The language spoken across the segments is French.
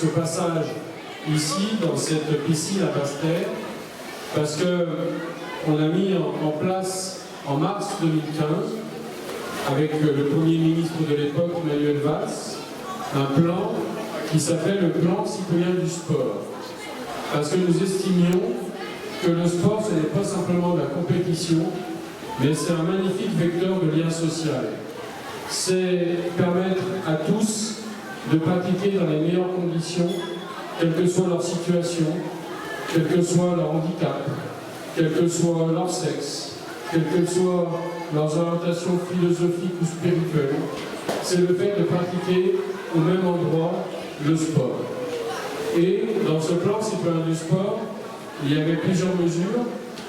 ce passage ici, dans cette piscine à Basse-Terre, parce qu'on a mis en place en mars 2015, avec le Premier ministre de l'époque, Manuel Valls, un plan qui s'appelle le plan citoyen du sport. Parce que nous estimions que le sport, ce n'est pas simplement de la compétition, mais c'est un magnifique vecteur de lien social. C'est permettre à tous de pratiquer dans les meilleures conditions, quelle que soit leur situation, quel que soit leur handicap, quel que soit leur sexe, quelle que soit leurs orientations philosophiques ou spirituelles. C'est le fait de pratiquer au même endroit le sport. Et dans ce plan citoyen du sport, il y avait plusieurs mesures,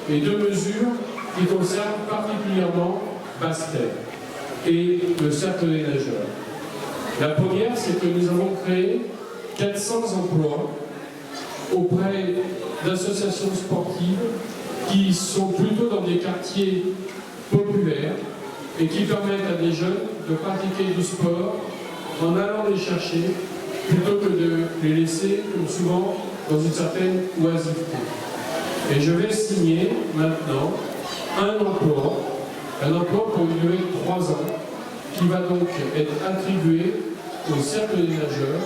et 2 mesures qui concernent particulièrement Basse-Terre et le cercle des nageurs. La première, c'est que nous avons créé 400 emplois auprès d'associations sportives qui sont plutôt dans des quartiers populaires et qui permettent à des jeunes de pratiquer du sport en allant les chercher plutôt que de les laisser, comme souvent, dans une certaine oisiveté. Et je vais signer maintenant un emploi pour une durée de 3 ans, qui va donc être attribué au cercle des nageurs.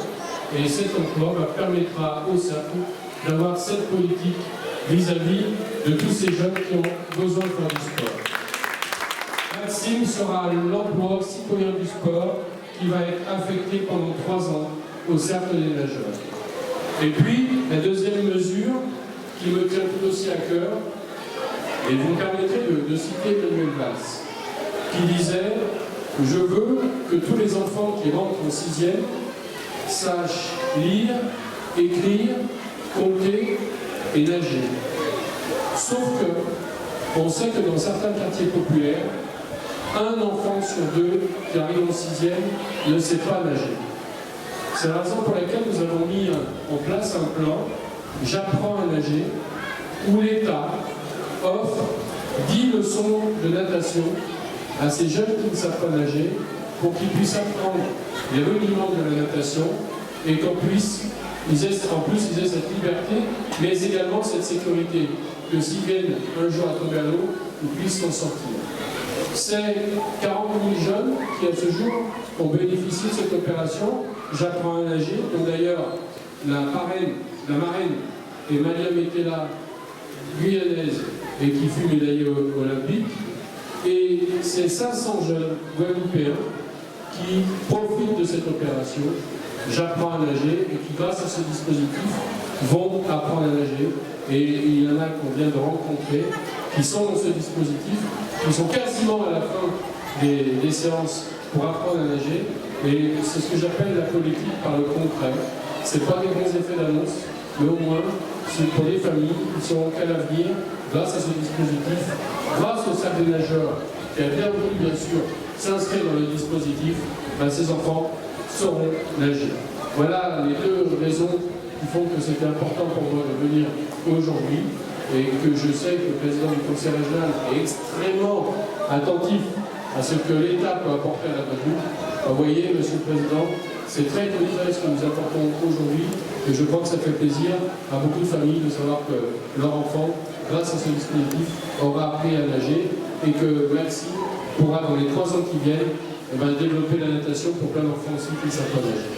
Et cet emploi permettra au cercle d'avoir cette politique vis-à-vis de tous ces jeunes qui ont besoin de faire du sport. Maxime sera l'emploi citoyen du sport qui va être affecté pendant 3 ans au cercle des nageurs. Et puis, la deuxième mesure qui me tient tout aussi à cœur, et vous me permettrez de citer Manuel Valls, qui disait « Je veux que tous les enfants qui rentrent en 6e sachent lire, écrire, compter et nager. » Sauf que, on sait que dans certains quartiers populaires, un enfant sur 2 qui arrive en 6e ne sait pas nager. C'est la raison pour laquelle nous avons mis en place un plan « J'apprends à nager » où l'État offre 10 leçons de natation à ces jeunes qui ne savent pas nager pour qu'ils puissent apprendre les rudiments de la natation et qu'en plus ils aient cette liberté, mais également cette sécurité, que s'ils viennent un jour à tomber à l'eau, ils puissent s'en sortir. C'est 40 000 jeunes qui, à ce jour, ont bénéficié de cette opération. J'apprends à nager, dont d'ailleurs la marraine est Maria Metella, guyanaise, et qui fut médaillée olympique. Et c'est 500 jeunes guadeloupéens qui profitent de cette opération. J'apprends à nager, et qui, grâce à ce dispositif, vont apprendre à nager. Et il y en a qu'on vient de rencontrer, qui sont dans ce dispositif, qui sont quasiment à la fin des séances pour apprendre à nager. Et c'est ce que j'appelle la politique par le concret. Ce n'est pas des grands effets d'annonce, mais au moins, c'est pour les familles qui sauront qu'à l'avenir, grâce à ce dispositif, grâce au cercle des nageurs, qui a bien voulu, bien sûr, s'inscrire dans le dispositif, ces enfants sauront nager. Voilà les 2 raisons qui font que c'était important pour moi de venir aujourd'hui et que je sais que le président du conseil régional est extrêmement attentif à ce que l'État peut apporter à la Guadeloupe. Vous voyez, Monsieur le Président, c'est très concret ce que nous apportons aujourd'hui et je crois que ça fait plaisir à beaucoup de familles de savoir que leur enfant, grâce à ce dispositif, aura appris à nager et que Maxime pourra, dans les 3 ans qui viennent, développer la natation pour plein d'enfants aussi qui ne savent pas nager.